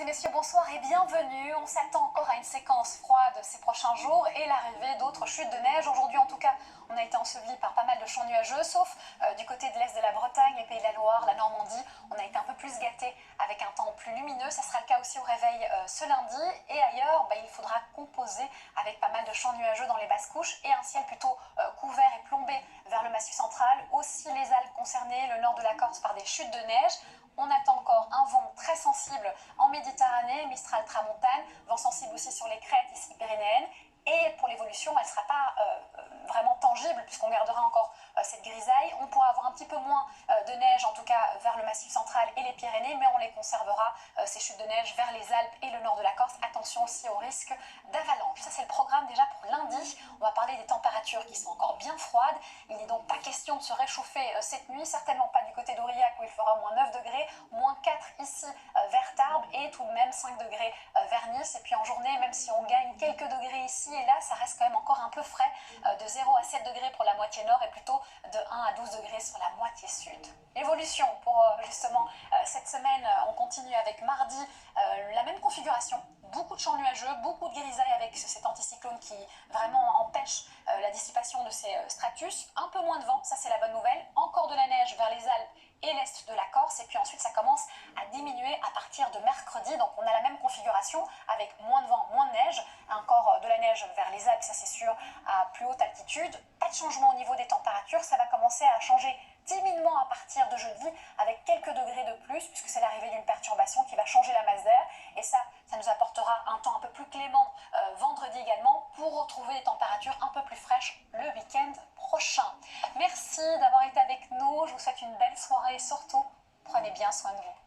messieurs, bonsoir et bienvenue. On s'attend encore à une séquence froide ces prochains jours et l'arrivée d'autres chutes de neige. Aujourd'hui, en tout cas, on a été enseveli par pas mal de champs nuageux, sauf du côté de l'est de la Bretagne, les Pays de la Loire, la Normandie. On a été un peu plus gâtés avec un temps plus lumineux. Ça sera le cas aussi au réveil ce lundi. Et ailleurs, il faudra composer avec pas mal de champs nuageux dans les basses couches et un ciel plutôt couvert et plombé vers le Massif central. Aussi les Alpes concernées, le nord de la Corse par des chutes de neige. On attend encore un vent très sensible en Méditerranée, Mistral tramontane, vent sensible aussi sur les crêtes ici pyrénéennes. Et pour l'évolution, elle ne sera pas vraiment tangible puisqu'on gardera encore cette grisaille. On pourra avoir un petit peu moins de neige, en tout cas vers le Massif central et les Pyrénées, mais on les conservera, ces chutes de neige, vers les Alpes et le nord de la Corse. Attention aussi au risque d'avalanche. Ça, c'est le programme déjà pour lundi. On va parler des températures qui sont encore bien froides. Il n'est donc pas question de se réchauffer cette nuit, certainement pas du côté d'Aurillac où il fera moins 9 degrés, moins 4 ici vers Tarbes et tout de même 5 degrés vers Nice. Et puis en journée, même si on gagne quelques degrés ici et là, ça reste quand même encore un peu frais, de 0 à 7 degrés pour la moitié nord et plutôt de 1 à 12 degrés sur la moitié sud. Évolution pour justement cette semaine, on continue avec mardi, la même configuration. Beaucoup de champs nuageux, beaucoup de grisailles avec cet anticyclone qui vraiment empêche la dissipation de ces stratus. Un peu moins de vent, ça c'est la bonne nouvelle. Encore de la neige vers les Alpes et l'est de la Corse. Et puis ensuite, ça commence à diminuer à partir de mercredi. Donc on a la même configuration avec moins de vent, moins de neige. Encore de la neige vers les Alpes, ça c'est sûr, à plus haute altitude. Pas de changement au niveau des températures. Ça va commencer à changer timidement à partir de jeudi avec quelques degrés de plus puisque c'est l'arrivée d'une perturbation qui va changer la masse d'air. Et ça nous apportera un temps un peu plus clément vendredi également pour retrouver des températures un peu plus fraîches le week-end prochain. Merci d'avoir été avec nous. Je vous souhaite une belle soirée et surtout, prenez bien soin de vous.